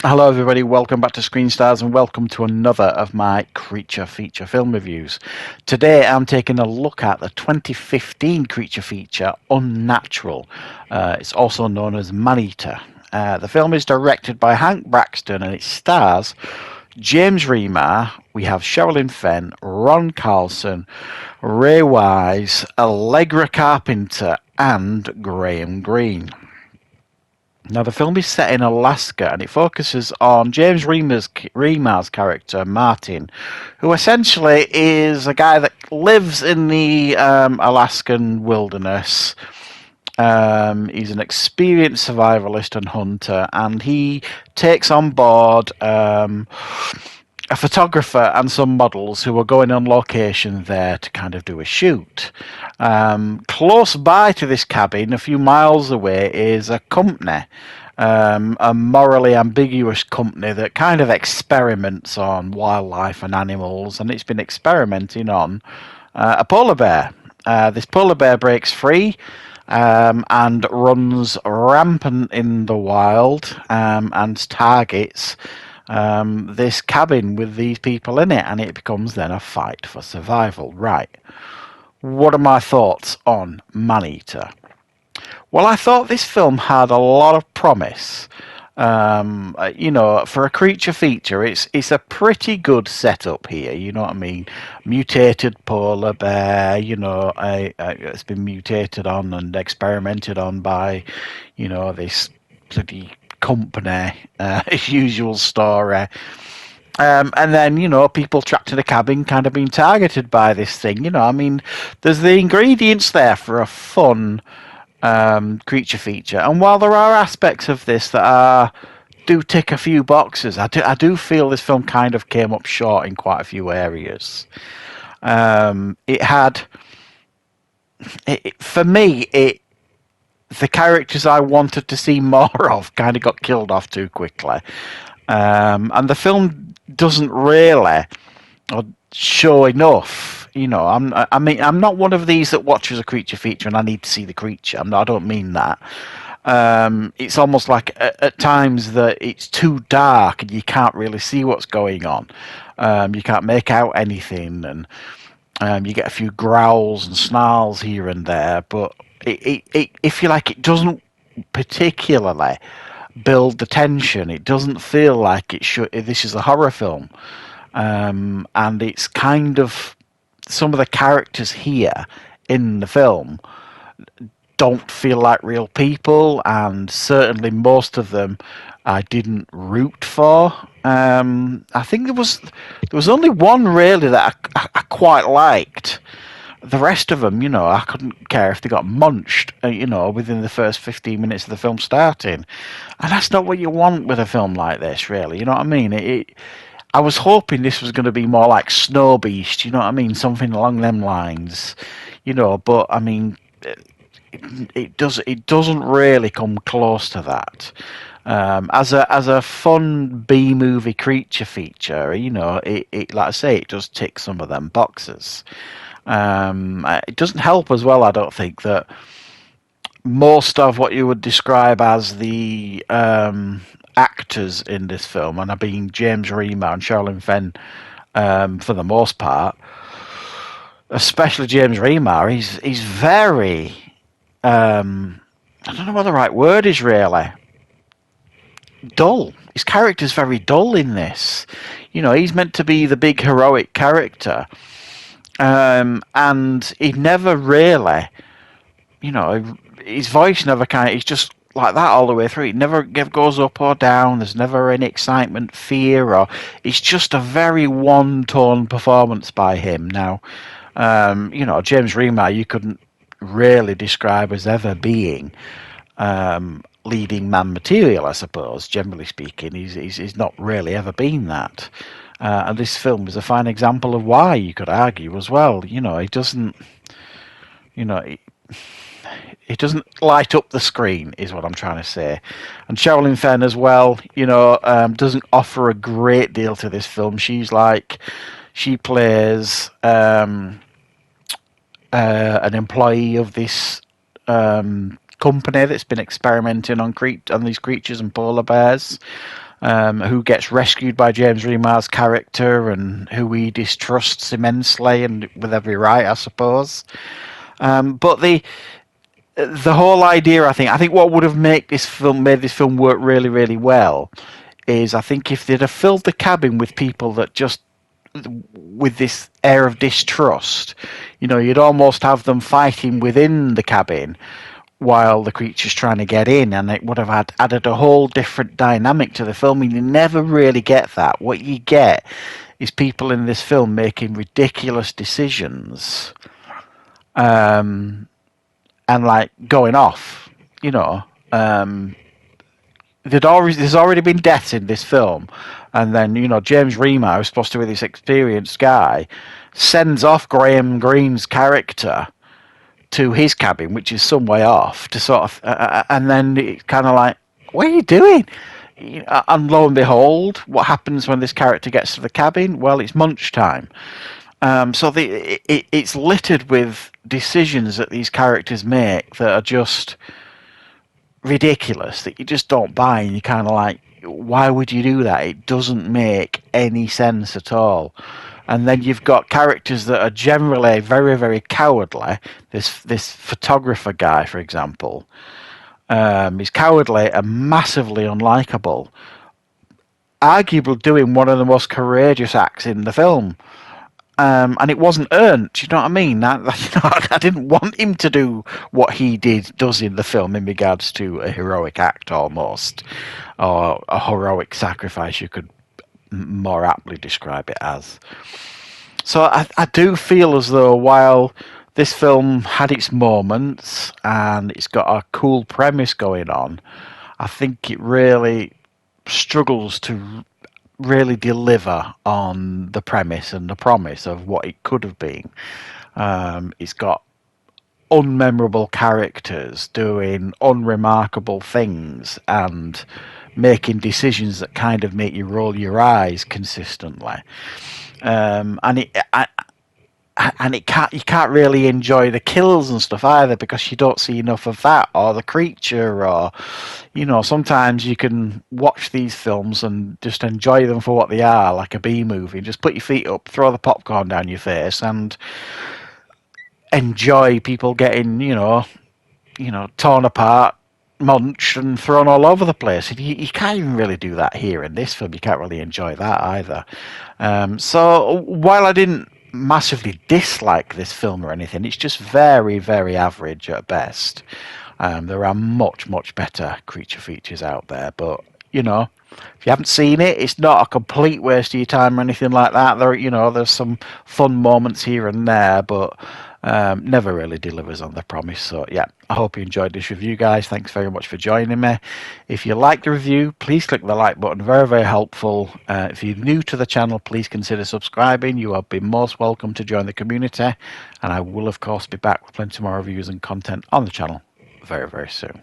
Hello, everybody. Welcome back to Screenstars and welcome to another of my creature feature film reviews. Today, I'm taking a look at the 2015 creature feature Unnatural. It's also known as Man-Eater. The film is directed by Hank Braxton and it stars James Remar. We have Sherilyn Fenn, Ron Carlson, Ray Wise, Allegra Carpenter, and Graham Greene. Now, the film is set in Alaska and it focuses on James Remar's character, Martin, who essentially is a guy that lives in the Alaskan wilderness. He's an experienced survivalist and hunter, and he takes on board a photographer and some models who are going on location there to kind of do a shoot. Close by to this cabin, a few miles away, is a company, a morally ambiguous company that kind of experiments on wildlife and animals, and it's been experimenting on a polar bear. This polar bear breaks free and runs rampant in the wild and targets this cabin with these people in it, and it becomes then a fight for survival. Right. What are my thoughts on Man-Eater? Well, I thought this film had a lot of promise. For a creature feature, it's a pretty good setup here. You know what I mean? Mutated polar bear. It's been mutated on and experimented on by, this bloody company. Usual story. And then, people trapped in a cabin kind of being targeted by this thing. There's the ingredients there for a fun creature feature. And while there are aspects of this that do tick a few boxes, I do feel this film kind of came up short in quite a few areas. For me, the characters I wanted to see more of kind of got killed off too quickly. And the film doesn't really show enough. I'm not one of these that watches a creature feature and I need to see the creature. I don't mean that. It's almost like at times that it's too dark and you can't really see what's going on. You can't make out anything, and you get a few growls and snarls here and there. But if you like, it doesn't particularly build the tension. It doesn't feel like it should. This is a horror film, and it's kind of some of the characters here in the film don't feel like real people, and certainly most of them I didn't root for. I think there was only one really that I quite liked. The rest of them, I couldn't care if they got munched, within the first 15 minutes of the film starting. And that's not what you want with a film like this, really. You know what I mean? I was hoping this was going to be more like Snow Beast, you know what I mean? Something along them lines, but I mean, it doesn't really come close to that. As a fun B movie creature feature, it like I say, it does tick some of them boxes. It doesn't help as well, I don't think, that most of what you would describe as the actors in this film, and I mean James Remar and Sherilyn Fenn for the most part, especially James Remar, he's very I don't know what the right word is really. Dull. His character's very dull in this. He's meant to be the big heroic character. And he never really, his voice never he's just like that all the way through. It never goes up or down. There's never any excitement, fear, or it's just a very one-tone performance by him. Now, James Remar, you couldn't really describe as ever being leading man material, I suppose. Generally speaking, he's not really ever been that. And this film is a fine example of why, you could argue as well. It doesn't, it doesn't light up the screen, is what I'm trying to say. And Sherilyn Fenn as well, doesn't offer a great deal to this film. She plays an employee of this company that's been experimenting on these creatures and polar bears. who gets rescued by James Remar's character and who he distrusts immensely, and with every right, I suppose. But the whole idea, I think what would have made this film work really, really well is, I think, if they'd have filled the cabin with people that just with this air of distrust, you'd almost have them fighting within the cabin while the creature's trying to get in, and it would have added a whole different dynamic to the film. And you never really get that. What you get is people in this film making ridiculous decisions, and like going off. There's already been deaths in this film, and then James Remar, who's supposed to be this experienced guy, sends off Graham Greene's character to his cabin, which is some way off, to sort of, and then it's kind of like, what are you doing? And lo and behold, what happens when this character gets to the cabin? Well, it's munch time. So it's littered with decisions that these characters make that are just ridiculous, that you just don't buy, and you're kind of like, why would you do that? It doesn't make any sense at all. And then you've got characters that are generally very, very cowardly. This photographer guy, for example, is cowardly and massively unlikable, arguably doing one of the most courageous acts in the film. And it wasn't earned. Do you know what I mean? I didn't want him to do what he does in the film in regards to a heroic act, almost, or a heroic sacrifice. You could more aptly describe it as. So I do feel as though, while this film had its moments and it's got a cool premise going on, I think it really struggles to really deliver on the premise and the promise of what it could have been. It's got unmemorable characters doing unremarkable things and making decisions that kind of make you roll your eyes consistently. And you can't really enjoy the kills and stuff either, because you don't see enough of that, or the creature, or sometimes you can watch these films and just enjoy them for what they are, like a B movie. Just put your feet up, throw the popcorn down your face, and enjoy people getting torn apart, munched, and thrown all over the place. You can't even really do that here in this film. You can't really enjoy that either. So while I didn't massively dislike this film or anything, it's just very, very average at best. There are much, much better creature features out there, but if you haven't seen it, it's not a complete waste of your time or anything like that. There's some fun moments here and there, but never really delivers on the promise. So yeah, I hope you enjoyed this review, guys. Thanks very much for joining me. If you liked the review, please click the like button. Very, very helpful. If you're new to the channel, please consider subscribing. You have been most welcome to join the community, and I will of course be back with plenty more reviews and content on the channel very, very soon.